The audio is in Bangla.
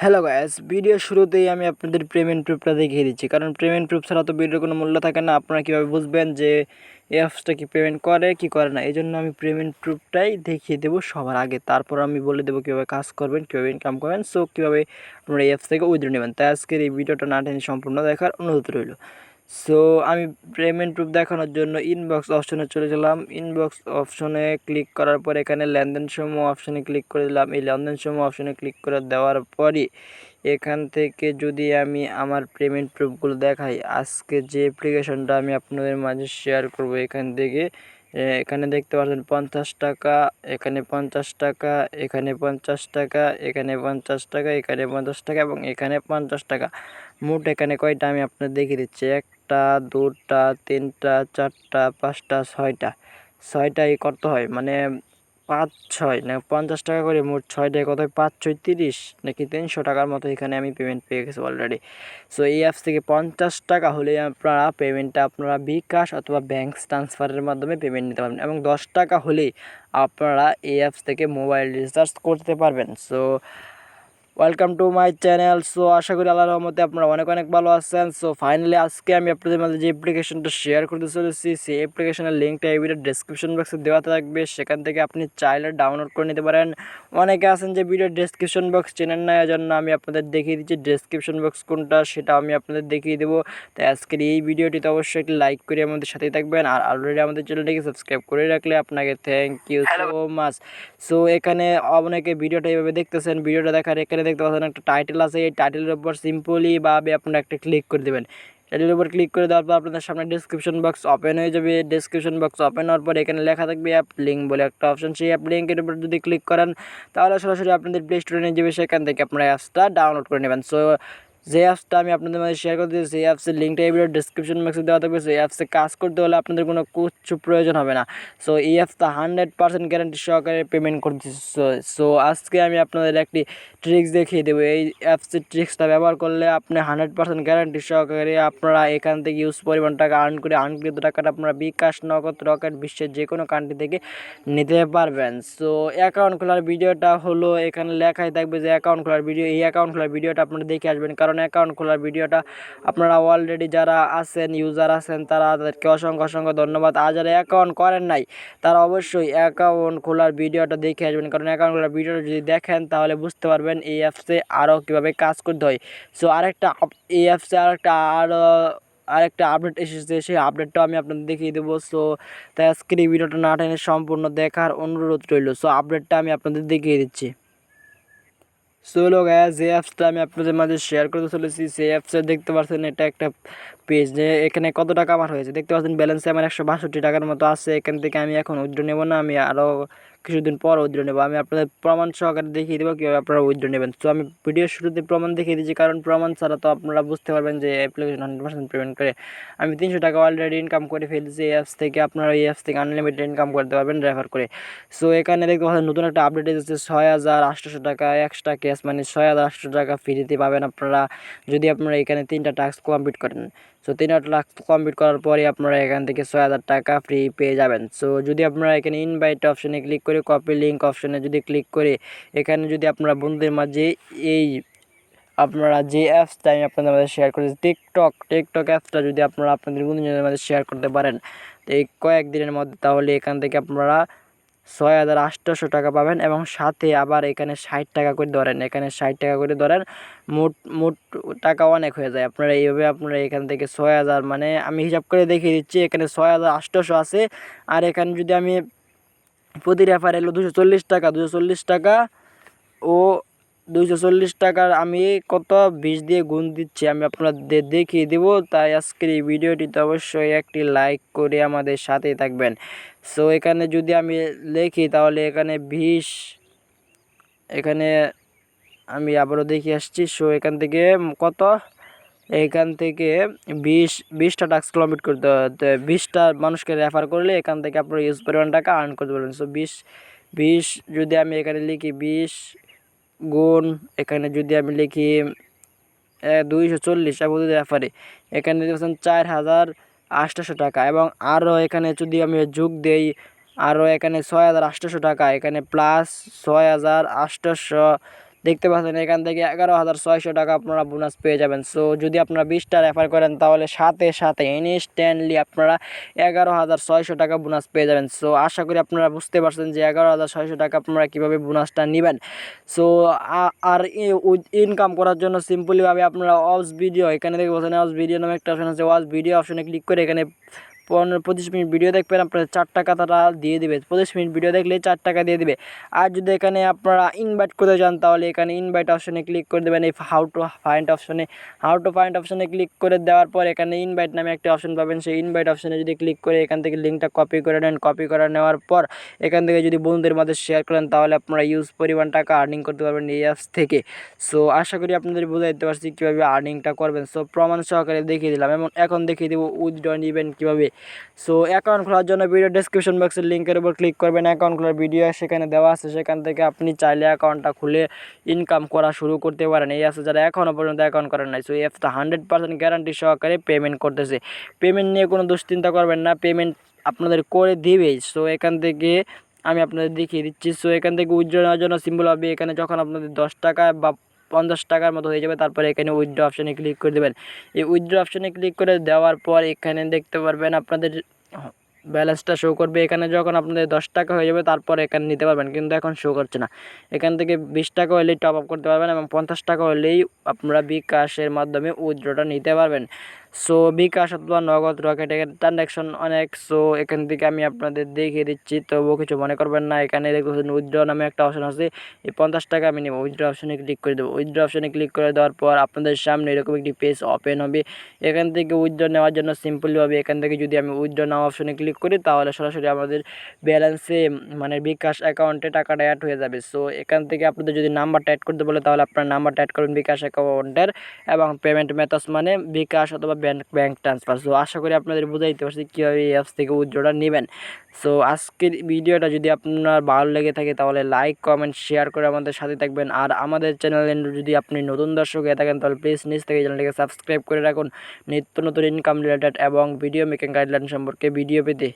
হ্যালো গাইস, ভিডিও শুরুতেই আমি আপনাদের পেমেন্ট প্রুফটা দেখিয়ে দিচ্ছি, কারণ পেমেন্ট প্রুফ ছাড়া তো ভিডিওর কোনো মূল্য থাকে না। আপনারা কীভাবে বুঝবেন যে এই অ্যাপসটা কি পেমেন্ট করে কি করে না? এই জন্য আমি পেমেন্ট প্রুফটাই দেখিয়ে দেবো সবার আগে, তারপর আমি বলে দেবো কীভাবে কাজ করবেন, কীভাবে ইনকাম করবেন, সো কীভাবে আপনারা এই অ্যাপস থেকে উইথড্র নেবেন। তাই আজকের এই ভিডিওটা না টেনে সম্পূর্ণ দেখার অনুরোধ রইল। সো আমি পেমেন্ট প্রুফ দেখানোর জন্য ইনবক্স অপশনে চলে গেলাম। ইনবক্স অপশনে ক্লিক করার পর এখানে লেনদেন সমূহ অপশনে ক্লিক করে দিলাম। এই লেনদেন সমূহ অপশনে ক্লিক করে দেওয়ার পরই এখান থেকে যদি আমি আমার পেমেন্ট প্রুফগুলো দেখাই, আজকে যে অ্যাপ্লিকেশনটা আমি আপনাদের মাঝে শেয়ার করব, এখান থেকে এখানে দেখতে পাচ্ছেন 50 টাকা, এখানে 50 টাকা, এখানে 50 টাকা, এখানে 50 টাকা, এখানে 50 টাকা এবং এখানে 50 টাকা। মোট এখানে কয়টা আমি আপনাদের দেখিয়ে দিচ্ছি, একটা, দুটা, তিনটা, চারটা, পাঁচটা, ছয়টাই করতে হয়, মানে 5-6 না 50 টাকা করে মোট 6টায় কত হয়, 5-6 30 নাকি 300 টাকার মতো এখানে আমি পেমেন্ট পেয়ে গেছি অলরেডি। সো এই অ্যাপস থেকে 50 টাকা হলে আপনারা পেমেন্টটা আপনারা bKash অথবা ব্যাঙ্ক ট্রান্সফারের মাধ্যমে পেমেন্ট নিতে পারবেন, এবং 10 টাকা হলেই আপনারা এই অ্যাপস থেকে মোবাইল রিচার্জ করতে পারবেন। So welcome to my channel. So আশা করি আল্লাহর রহমতে আপনারা অনেক অনেক ভালো আছেন। সো ফাইনালি আজকে আমি আপনাদের মাঝে যে অ্যাপ্লিকেশনটা শেয়ার করতে চলেছি, সেই অ্যাপ্লিকেশনের লিঙ্কটা এই ভিডিওর ডেসক্রিপশন বক্সে দেওয়া থাকবে, সেখান থেকে আপনি চাইলে ডাউনলোড করে নিতে পারেন। অনেকে আছেন যে ভিডিওর ডেসক্রিপশন বক্স চেনেন না, এজন্য আমি আপনাদের দেখিয়ে দিচ্ছি ডেসক্রিপশন বক্স কোনটা, সেটা আমি আপনাদের দেখিয়ে দেবো। তাই আজকের এই ভিডিওটিতে অবশ্যই একটি লাইক করে আমাদের সাথেই থাকবেন, আর অলরেডি আমাদের চ্যানেলটিকে সাবস্ক্রাইব করে রাখলে আপনাকে thank you so much. So এখানে অনেকে ভিডিওটা এইভাবে দেখতেছেন, ভিডিওটা দেখার এখানে দেখতে পাচ্ছেন একটা টাইটেল আছে, এই টাইটেলের উপর সিম্পলি ভাবে আপনারা একটা ক্লিক করে দেবেন। টাইটেলের উপর ক্লিক করে দেওয়ার পর আপনাদের সামনে ডেসক্রিপশন বক্স ওপেন হয়ে যাবে। ডেসক্রিপশন বক্স ওপেন হওয়ার পর এখানে লেখা থাকবে অ্যাপ লিঙ্ক বলে একটা অপশন, সেই অ্যাপ লিঙ্কের উপর যদি ক্লিক করেন তাহলে সরাসরি আপনাদের প্লে স্টোরে নিয়ে যাবে, সেখান থেকে আপনারা অ্যাপসটা ডাউনলোড করে নেবেন। সো যে অ্যাপসটা আমি আপনাদের মাঝে শেয়ার করতে দিয়েছি, সেই অ্যাপসের লিঙ্কটা এই ভিডিওর ডেসক্রিপশন বক্সে দেওয়া থাকবে। সেই অ্যাপসে কাজ করতে হলে আপনাদের কোনো কিছু প্রয়োজন হবে না। সো এই অ্যাপসটা 100% গ্যারান্টি সহকারে পেমেন্ট করতেছি। সো আজকে আমি আপনাদের একটি ট্রিক্স দেখিয়ে দেবো। এই অ্যাপসের ট্রিক্সটা ব্যবহার করলে আপনি 100% গ্যারান্টি সহকারে আপনারা এখান থেকে ইউজ পরিমাণ টাকা আর্ন করে আর্নকৃত টাকাটা আপনারা bKash, নগদ, রকেট, বিশ্বের যে কোনো কান্ট্রি থেকে নিতে পারবেন। সো অ্যাকাউন্ট খোলার ভিডিওটা হলো এখানে লেখাই থাকবে যে অ্যাকাউন্ট খোলার ভিডিও। এই অ্যাকাউন্ট খোলার ভিডিওটা আপনারা দেখে আসবেন, কারণ অ্যাকাউন্ট খোলার ভিডিওটা আপনারা অলরেডি যারা আছেন, ইউজার আছেন, তাদেরকে অসংখ্য অসংখ্য ধন্যবাদ। আর যারা অ্যাকাউন্ট করেন নাই তারা অবশ্যই অ্যাকাউন্ট খোলার ভিডিওটা দেখে আসবেন, কারণ অ্যাকাউন্ট খোলার ভিডিওটা যদি দেখেন তাহলে বুঝতে পারবেন এই অ্যাপসে আরও কীভাবে কাজ করতে হয়। সো এই অ্যাপসে আরেকটা আপডেট এসেছে, সেই আপডেটটাও আমি আপনাদের দেখিয়ে দেবো। সো তাই আজকের এই ভিডিওটা না টেনে সম্পূর্ণ দেখার অনুরোধ রইল। সো আপডেটটা আমি আপনাদের দেখিয়ে দিচ্ছি। সো হলো গাইস, যে অ্যাপসটা আমি আপনাদের মাঝে শেয়ার করতে চলেছি, সেই অ্যাপসে দেখতে পাচ্ছেন এটা একটা পেজ, যে এখানে কত টাকা আমার হয়েছে দেখতে পাচ্ছেন। ব্যালেন্সে আমার 162 টাকার মতো আছে। এখান থেকে আমি এখন উইথড্র নেব না, আমি আরও কিছুদিন পর উইথড্র নেব। আমি আপনাদের প্রমাণ সহকারে দেখিয়ে দেবো কীভাবে আপনারা উইথড্র নেবেন। তো আমি ভিডিওর শুরুতে প্রমাণ দেখিয়ে দিচ্ছি, কারণ প্রমাণ ছাড়া তো আপনারা বুঝতে পারবেন যে অ্যাপ্লিকেশন 100% পেমেন্ট করে। আমি 300 টাকা অলরেডি ইনকাম করে ফেলছি এই অ্যাপস থেকে। আপনারা এই অ্যাপস থেকে আনলিমিটেড ইনকাম করতে পারবেন রেফার করে। সো এখানে দেখতে পাচ্ছেন নতুন একটা আপডেট এসেছে, 6800 টাকা এক্সট্রা ক্যাশ, মানে 6800 টাকা ফ্রিতে পাবেন আপনারা যদি আপনারা এখানে 3টা টাস্ক কমপ্লিট করেন। সো 3টা টাস্ক কমপ্লিট করার পরে আপনারা এখান থেকে 6000 টাকা ফ্রি পেয়ে যাবেন। সো যদি আপনারা এখানে ইনভাইট অপশনে ক্লিক করে কপি লিঙ্ক অপশনে যদি ক্লিক করে এখানে যদি আপনারা বন্ধুদের মাঝে এই আপনারা যে অ্যাপসটা আমি আপনাদের মাঝে শেয়ার করেছি, টিকটক অ্যাপসটা যদি আপনারা আপনাদের বন্ধুদের মাঝে শেয়ার করতে পারেন এই কয়েকদিনের মধ্যে, তাহলে এখান থেকে আপনারা 6800 টাকা পাবেন, এবং সাথে আবার এখানে 60 টাকা করে ধরেন, এখানে 60 টাকা করে ধরেন, মোট মোট টাকা অনেক হয়ে যায়। আপনারা এইভাবে আপনারা এখান থেকে 6000, মানে আমি হিসাব করে দেখিয়ে দিচ্ছি, এখানে 6800 আছে। আর এখানে যদি আমি প্রতি রেফার এলো 240 টাকা, 240 টাকা ও 240 টাকার আমি কত 20 দিয়ে গুণ দিচ্ছি, আমি আপনাদের দেখিয়ে দেবো। তাই আজকের এই ভিডিওটিতে অবশ্যই একটি লাইক করে আমাদের সাথেই থাকবেন। সো এখানে যদি আমি লিখি তাহলে এখানে 20, এখানে আমি আবারও দেখে আসছি। সো এখান থেকে কত, এখান থেকে 20টা টাস্ক কমপ্লিট করতে হয়, 20টা মানুষকে রেফার করলে এখান থেকে আপনারা ইউজ পরিমাণ টাকা আর্ন করতে পারবেন। সো 20 যদি আমি এখানে লিখি 20 গুণ, এখানে যদি আমি লিখি 240 প্রতি রেফারে, এখানে দেখছেন 4800 টাকা, এবং আরও এখানে যদি আমি যোগ দেই আরও এখানে 6800 টাকা, এখানে প্লাস 6800, দেখতে পাচ্ছেন এখান থেকে 11,600 টাকা আপনারা বোনাস পেয়ে যাবেন। সো যদি আপনারা 20টা রেফার করেন তাহলে সাথে সাথে ইনস্ট্যান্টলি আপনারা 11,600 টাকা বোনাস পেয়ে যাবেন। সো আশা করি আপনারা বুঝতে পারছেন যে 11,600 টাকা আপনারা কীভাবে বোনাসটা নেবেন। সো আর ইনকাম করার জন্য সিম্পলিভাবে আপনারা ওয়াচ ভিডিও, এখানে দেখতে পাচ্ছেন ওয়াচ ভিডিও নামে একটা অপশন আছে, ওয়াচ ভিডিও অপশনে ক্লিক করে এখানে 25 মিনিট ভিডিও দেখবেন, আপনার 4 টাকা তারা দিয়ে দেবে। 25 মিনিট ভিডিও দেখলে 4 টাকা দিয়ে দেবে। আর যদি এখানে আপনারা ইনভাইট করতে চান তাহলে এখানে ইনভাইট অপশনে ক্লিক করে দেবেন। এই হাউ টু ফাইন্ড অপশনে ক্লিক করে দেওয়ার পর এখানে ইনভাইট নামে একটা অপশন পাবেন। সেই ইনভাইট অপশনে যদি ক্লিক করে এখান থেকে লিঙ্কটা কপি করে নেন, কপি করে নেওয়ার পর এখান থেকে যদি বন্ধুদের মধ্যে শেয়ার করেন তাহলে আপনারা ইউজ পরিমাণ টাকা আর্নিং করতে পারবেন এই অ্যাপস থেকে। সো আশা করি আপনাদের বুঝাইতে পারছি কীভাবে আর্নিংটা করবেন। সো প্রমাণ সহকারে দেখিয়ে দিলাম, এখন দেখিয়ে দেবো উইথড্র নেবেন কীভাবে। সো অ্যাকাউন্ট খোলার জন্য ভিডিও ডেসক্রিপশন বক্সের লিঙ্কের উপর ক্লিক করবেন, অ্যাকাউন্ট খোলার ভিডিও সেখানে দেওয়া আছে, সেখান থেকে আপনি চাইলে অ্যাকাউন্টটা খুলে ইনকাম করা শুরু করতে পারেন। এই আছে যারা এখনও পর্যন্ত অ্যাকাউন্ট করেন নাই। সো এই অ্যাপটা 100% গ্যারান্টি সহকারে পেমেন্ট করতেছে। পেমেন্ট নিয়ে কোনো দুশ্চিন্তা করবেন না, পেমেন্ট আপনাদের করে দিবেই। সো এখান থেকে আমি আপনাদের দেখিয়ে দিচ্ছি। সো এখান থেকে উইথড্র নেওয়ার জন্য সিম্পল হবে, এখানে যখন আপনাদের 10 টাকা বা 50 টাকার মতো হয়ে যাবে তারপরে এখানে উইথড্র অপশানে ক্লিক করে দেবেন। এই উইথড্র অপশানে ক্লিক করে দেওয়ার পর এখানে দেখতে পারবেন আপনাদের ব্যালেন্সটা শো করবে। এখানে যখন আপনাদের 10 টাকা হয়ে যাবে তারপর এখানে নিতে পারবেন, কিন্তু এখন শো করছে না। এখান থেকে 20 টাকা হলেই টপ আপ করতে পারবেন এবং 50 টাকা হলেই আপনারা bKashের মাধ্যমে উইথড্রটা নিতে পারবেন। সো bKash অথবা নগদ রকেটের ট্রানজ্যাকশন অনেক। সো এখান থেকে আমি আপনাদের দেখিয়ে দিচ্ছি, তবুও কিছু মনে করবেন না। এখানে দেখবেন উইথড্র নামে একটা অপশন আছে, এই 50 টাকা আমি নেব। উইথড্র অপশনে ক্লিক করে দেবো। উইথড্র অপশনে ক্লিক করে দেওয়ার পর আপনাদের সামনে এরকম একটি পেজ ওপেন হবে। এখান থেকে উইথড্র নেওয়ার জন্য সিম্পলভাবে এখান থেকে যদি আমি উইথড্র নাও অপশনে ক্লিক করি তাহলে সরাসরি আমাদের ব্যালেন্সে মানে bKash অ্যাকাউন্টে টাকাটা অ্যাড হয়ে যাবে। সো এখান থেকে আপনাদের যদি নাম্বারটা অ্যাড করতে বলে তাহলে আপনার নাম্বারটা অ্যাড করবেন bKash অ্যাকাউন্টের, এবং পেমেন্ট মেথডস মানে bKash অথবা ব্যাঙ্ক ট্রান্সফার। সো আশা করি আপনাদের বুঝাইতে পারছি কীভাবে এই অ্যাপস থেকে উইথড্রটা নেবেন। সো আজকের ভিডিওটা যদি আপনার ভালো লেগে থাকে তাহলে লাইক কমেন্ট শেয়ার করে আমাদের সাথে থাকবেন। আর আমাদের চ্যানেলে যদি আপনি নতুন দর্শক হয়ে থাকেন তাহলে প্লিজ নিজ থেকে চ্যানেলটিকে সাবস্ক্রাইব করে রাখুন নিত্য নতুন ইনকাম রিলেটেড এবং ভিডিও মেকিং গাইডলাইন সম্পর্কে ভিডিও পেতে।